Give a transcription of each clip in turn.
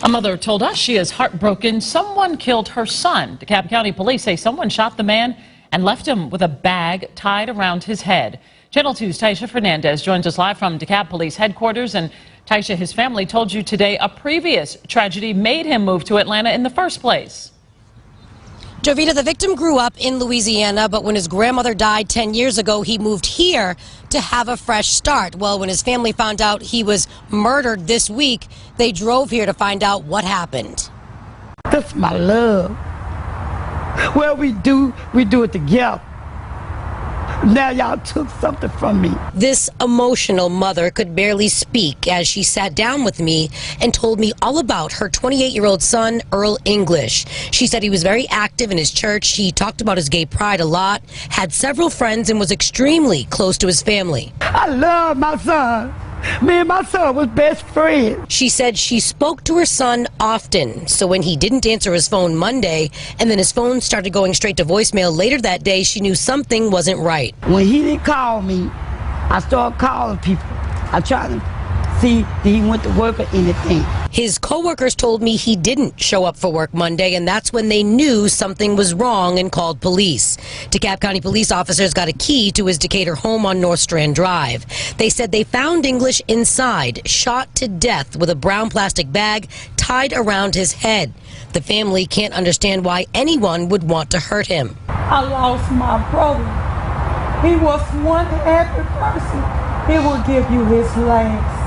A mother told us she is heartbroken. Someone killed her son. DeKalb County police say someone shot the man and left him with a bag tied around his head. Channel 2's Taisha Fernandez joins us live from DeKalb Police headquarters. And Taisha, his family told you today a previous tragedy made him move to Atlanta in the first place. Jovita, the victim grew up in Louisiana, but when his grandmother died 10 years ago, he moved here to have a fresh start. Well, when his family found out he was murdered this week, they drove here to find out what happened. That's my love. Well, we do it together. Now y'all took something from me. This emotional mother could barely speak as she sat down with me and told me all about her 28-year-old son, Earl English. She said he was very active in his church. He talked about his gay pride a lot, had several friends, and was extremely close to his family. I love my son. Me and my son was best friends. She said she spoke to her son often, so when he didn't answer his phone Monday and then his phone started going straight to voicemail later that day, she knew something wasn't right. When he didn't call me, I started calling people. I tried to see if he went to work or anything. His co-workers told me he didn't show up for work Monday, and that's when they knew something was wrong and called police. DeKalb County police officers got a key to his Decatur home on Northstrand Drive. They said they found English inside, shot to death with a brown plastic bag tied around his head. The family can't understand why anyone would want to hurt him. I lost my brother. He was one happy person. He will give you his last.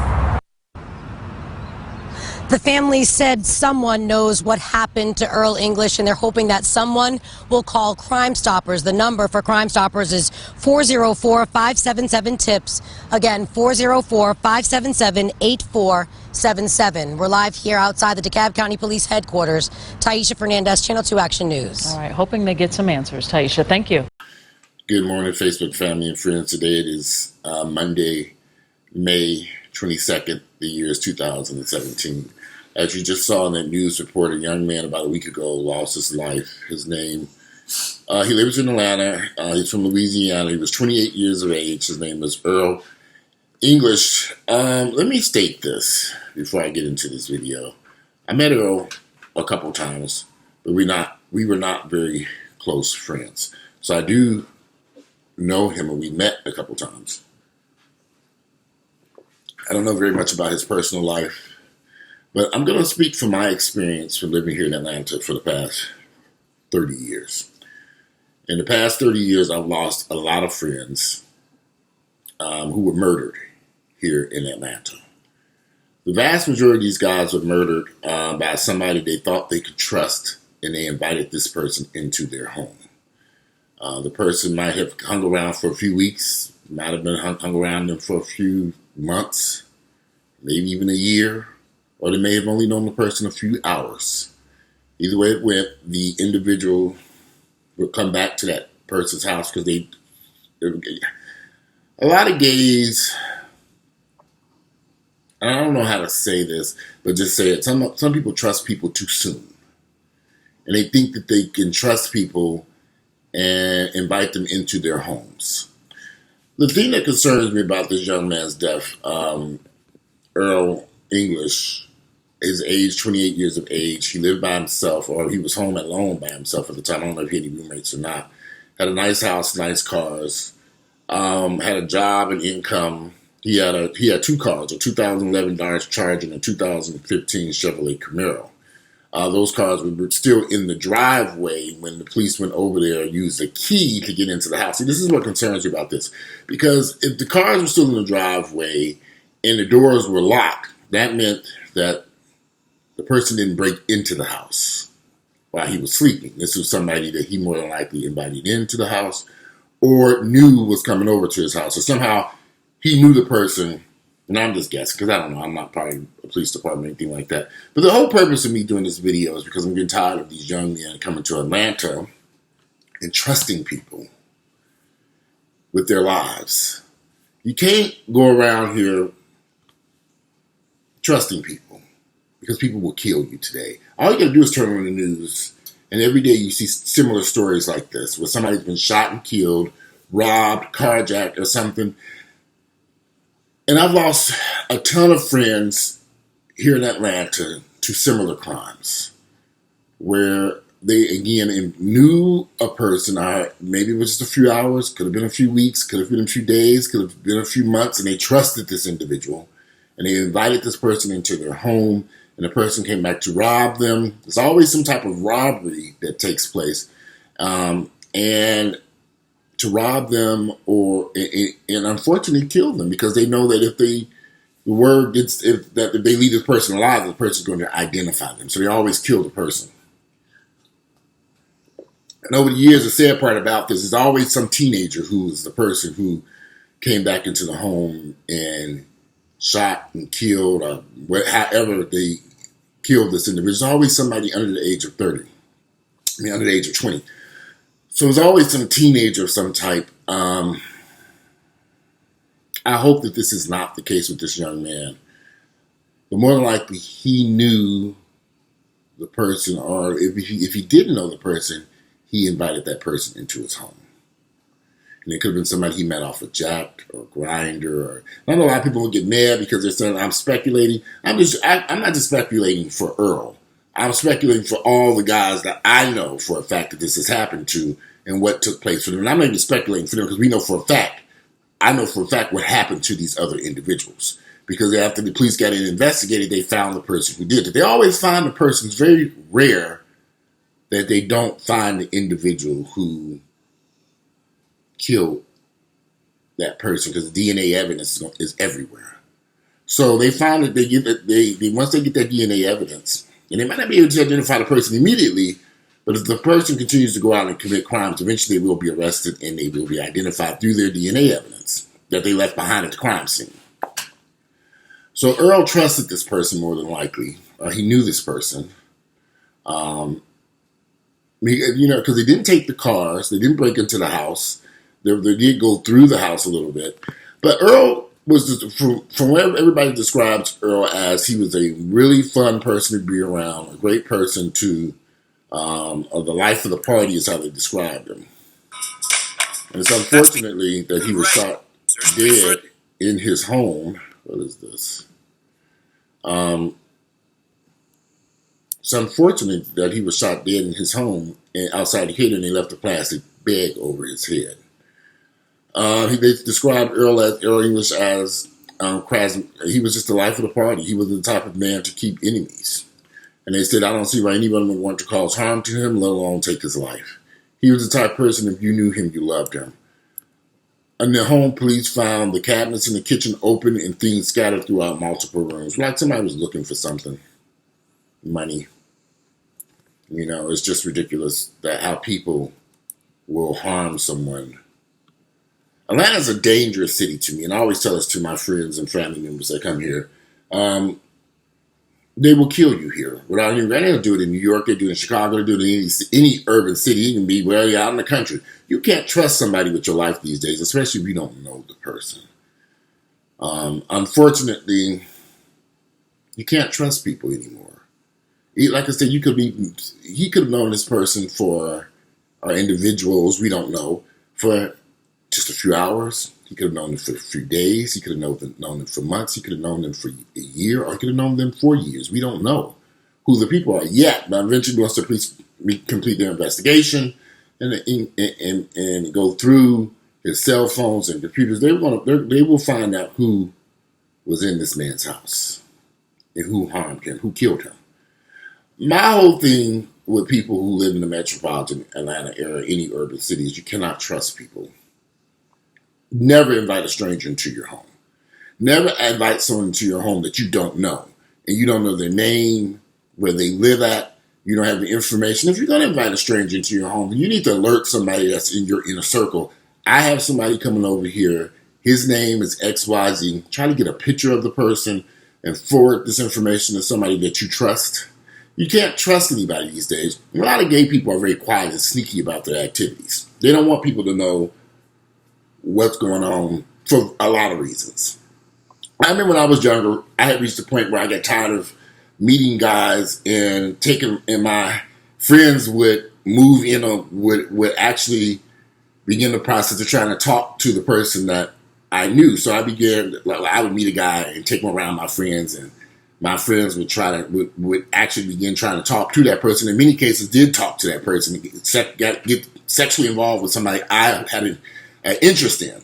The family said someone knows what happened to Earl English, and they're hoping that someone will call Crime Stoppers. The number for Crime Stoppers is 404-577-TIPS. Again, 404-577-8477. We're live here outside the DeKalb County Police headquarters. Taisha Fernandez, Channel 2 Action News. All right, hoping they get some answers. Taisha, thank you. Good morning, Facebook family and friends. Today it is Monday, May 22nd. The year is 2017. As you just saw in that news report, a young man about a week ago lost his life. His name, he lives in Atlanta. He's from Louisiana. He was 28 years of age. His name is Earl English. Let me state this before I get into this video. I met Earl a couple times, but we were not very close friends. So I do know him, and we met a couple times. I don't know very much about his personal life, but I'm going to speak from my experience from living here in Atlanta for the past 30 years. In the past 30 years, I've lost a lot of friends who were murdered here in Atlanta. The vast majority of these guys were murdered by somebody they thought they could trust, and they invited this person into their home. The person might have hung around for a few weeks, might have been hung around them for a few months, maybe even a year, or they may have only known the person a few hours. Either way it went, the individual would come back to that person's house because a lot of gays, and I don't know how to say this, but just say it, some people trust people too soon. And they think that they can trust people and invite them into their homes. The thing that concerns me about this young man's death, Earl English, his age, 28 years of age. He lived by himself, or he was home alone by himself at the time. I don't know if he had any roommates or not. Had a nice house, nice cars, had a job and income. He had two cars, a 2011 Dodge Charger and a 2015 Chevrolet Camaro. Those cars were still in the driveway when the police went over there and used a key to get into the house. See, this is what concerns me about this. Because if the cars were still in the driveway and the doors were locked, that meant that the person didn't break into the house while he was sleeping. This was somebody that he more than likely invited into the house or knew was coming over to his house. So somehow he knew the person. And I'm just guessing, because I don't know, I'm not part of the police department or anything like that. But the whole purpose of me doing this video is because I'm getting tired of these young men coming to Atlanta and trusting people with their lives. You can't go around here trusting people, because people will kill you today. All you gotta do is turn on the news, and every day you see similar stories like this, where somebody's been shot and killed, robbed, carjacked, or something. And I've lost a ton of friends here in Atlanta to similar crimes where they, again, knew a person. Maybe it was just a few hours, could have been a few weeks, could have been a few days, could have been a few months, and they trusted this individual. And they invited this person into their home, and the person came back to rob them. There's always some type of robbery that takes place. And to rob them and unfortunately kill them, because they know that if the word gets, if they leave this person alive, the person's going to identify them. So they always kill the person. And over the years, the sad part about this is always some teenager who is the person who came back into the home and shot and killed, or however they killed this individual. There's always somebody under the age of 30. Under the age of 20. So there's always some teenager of some type. I hope that this is not the case with this young man. But more than likely, he knew the person, or if he didn't know the person, he invited that person into his home. And it could have been somebody he met off a Jack or Grinder. Or I know a lot of people will get mad because they're saying I'm speculating. I'm not just speculating for Earl. I'm speculating for all the guys that I know for a fact that this has happened to and what took place for them. And I'm not even speculating for them because we know for a fact, I know for a fact what happened to these other individuals. Because after the police got in and investigated, they found the person who did it. They always find the person. It's very rare that they don't find the individual who killed that person, because DNA evidence is everywhere. So they found that once they get that DNA evidence, and they might not be able to identify the person immediately, but if the person continues to go out and commit crimes, eventually they will be arrested and they will be identified through their DNA evidence that they left behind at the crime scene. So Earl trusted this person more than likely. He knew this person. Because they didn't take the cars, they didn't break into the house. They did go through the house a little bit. But Earl was, from where everybody describes Earl as, he was a really fun person to be around, a great person to, or the life of the party is how they described him. And it's unfortunately that he was shot dead in his home. What is this? It's unfortunate that he was shot dead in his home and outside the head, and they left a plastic bag over his head. They described Earl English as he was just the life of the party. He was the type of man to keep enemies. And they said, I don't see why anyone would want to cause harm to him, let alone take his life. He was the type of person, if you knew him, you loved him. In the home, police found the cabinets in the kitchen open and things scattered throughout multiple rooms. Like somebody was looking for something. Money. It's just ridiculous that how people will harm someone. Atlanta's a dangerous city to me, and I always tell this to my friends and family members that come here. They will kill you here. Without any, they don't do it in New York, they do it in Chicago, they do it in any urban city. You can be way out in the country. You can't trust somebody with your life these days, especially if you don't know the person. Unfortunately, you can't trust people anymore. Like I said, he could have known this person for, or individuals we don't know, for just a few hours. He could have known them for a few days. He could have known them for months. He could have known them for a year, or he could have known them for years. We don't know who the people are yet. But eventually, once the police complete their investigation and go through his cell phones and computers, they will find out who was in this man's house and who harmed him, who killed him. My whole thing with people who live in the metropolitan Atlanta area, any urban city, is you cannot trust people. Never invite a stranger into your home. Never invite someone into your home that you don't know. And you don't know their name, where they live at. You don't have the information. If you're going to invite a stranger into your home, you need to alert somebody that's in your inner circle. I have somebody coming over here. His name is XYZ. Try to get a picture of the person and forward this information to somebody that you trust. You can't trust anybody these days. A lot of gay people are very quiet and sneaky about their activities. They don't want people to know what's going on for a lot of reasons. I remember when I was younger, I had reached a point where I got tired of meeting guys and my friends would move in or would actually begin the process of trying to talk to the person that I knew. So I would meet a guy and take him around my friends, and my friends would actually begin trying to talk to that person. In many cases, did talk to that person, get sexually involved with somebody I had an interest in.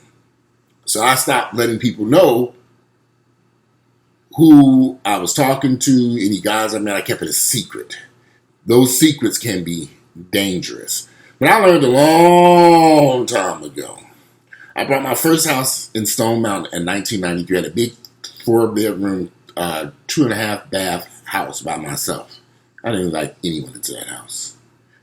So I stopped letting people know who I was talking to, any guys I met. I kept it a secret. Those secrets can be dangerous. But I learned a long time ago. I bought my first house in Stone Mountain in 1993. I had a big 4-bedroom, 2.5 bath house by myself. I didn't invite anyone into that house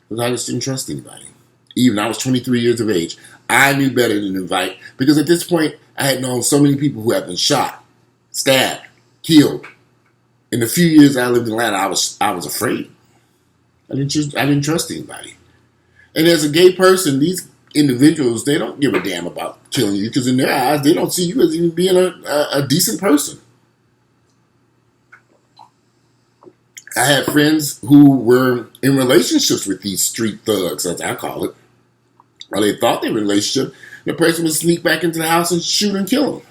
because I just didn't trust anybody. Even I was 23 years of age. I knew better than to invite, because at this point I had known so many people who had been shot, stabbed, killed. In the few years I lived in Atlanta, I was afraid. I didn't trust anybody. And as a gay person, these individuals, they don't give a damn about killing you, because in their eyes, they don't see you as even being a decent person. I had friends who were in relationships with these street thugs, as I call it. Or they thought they were in a relationship. The person would sneak back into the house and shoot and kill them.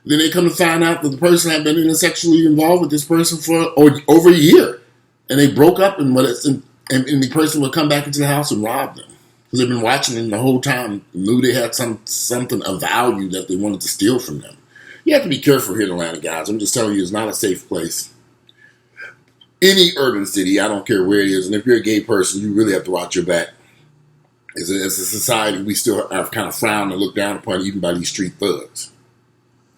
Then they come to find out that the person had been sexually involved with this person for over a year. And they broke up, and the person would come back into the house and rob them. Because they've been watching them the whole time, knew they had something of value that they wanted to steal from them. You have to be careful here in Atlanta, guys. I'm just telling you, it's not a safe place. Any urban city, I don't care where it is, and if you're a gay person, you really have to watch your back. As a society, we still are kind of frowned and looked down upon even by these street thugs,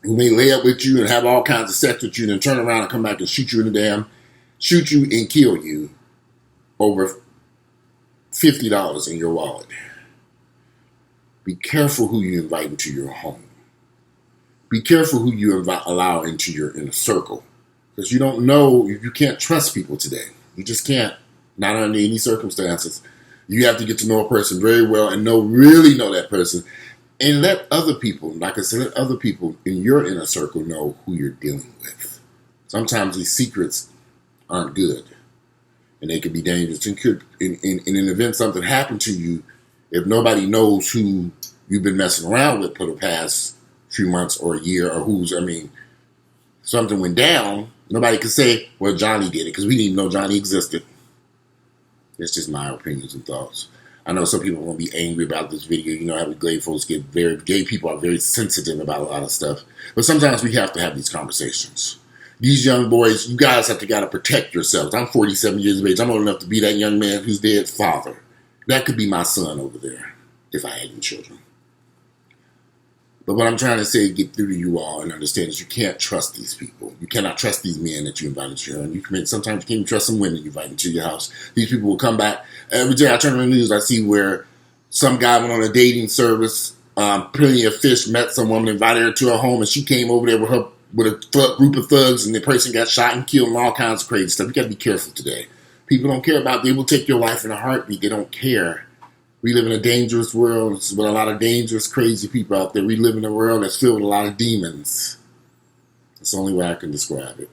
who may lay up with you and have all kinds of sex with you, and then turn around and come back and shoot you and kill you over $50 in your wallet. Be careful who you invite into your home. Be careful who you allow into your inner circle. Because you don't know, you can't trust people today. You just can't, not under any circumstances. You have to get to know a person very well and really know that person. And let other people, like I said, let other people in your inner circle know who you're dealing with. Sometimes these secrets aren't good. And they could be dangerous. And in an event something happened to you, if nobody knows who you've been messing around with for the past few months or a year, or something went down, nobody could say, well, Johnny did it, because we didn't even know Johnny existed. It's just my opinions and thoughts. I know some people are going to be angry about this video. You know how gay people are very sensitive about a lot of stuff. But sometimes we have to have these conversations. These young boys, you guys have to protect yourselves. I'm 47 years of age. I'm old enough to be that young man who's dead father. That could be my son over there, if I had any children. But what I'm trying to say, get through to you all and understand, is you can't trust these people. You cannot trust these men that you invite into your home. Sometimes you can't even trust some women you invite into your house. These people will come back. Every day I turn on the news, I see where some guy went on a dating service, Plenty of Fish, met some woman, invited her to her home, and she came over there with a group of thugs, and the person got shot and killed and all kinds of crazy stuff. You got to be careful today. People don't care about, they will take your life in a heartbeat. They don't care. We live in a dangerous world with a lot of dangerous, crazy people out there. We live in a world that's filled with a lot of demons. That's the only way I can describe it.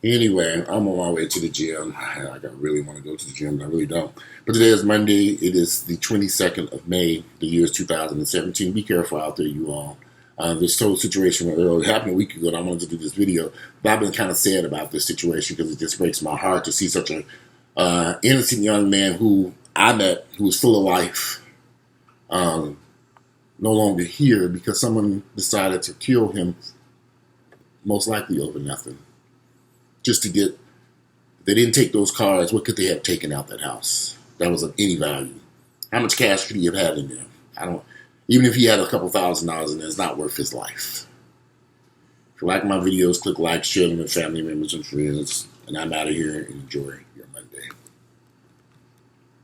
Anyway, I'm on my way to the gym. I really want to go to the gym, but I really don't. But today is Monday. It is the 22nd of May. The year is 2017. Be careful out there, you all. This whole situation with Earl happened a week ago, and I wanted to do this video. But I've been kind of sad about this situation because it just breaks my heart to see such an innocent young man who I met, who was full of life, no longer here because someone decided to kill him, most likely over nothing. Just to get, they didn't take those cars, what could they have taken out that house that was of any value? How much cash could he have had in there? Even if he had a couple $1,000s in there, it's not worth his life. If you like my videos, click like, share them with family members and friends, and I'm out of here. Enjoy.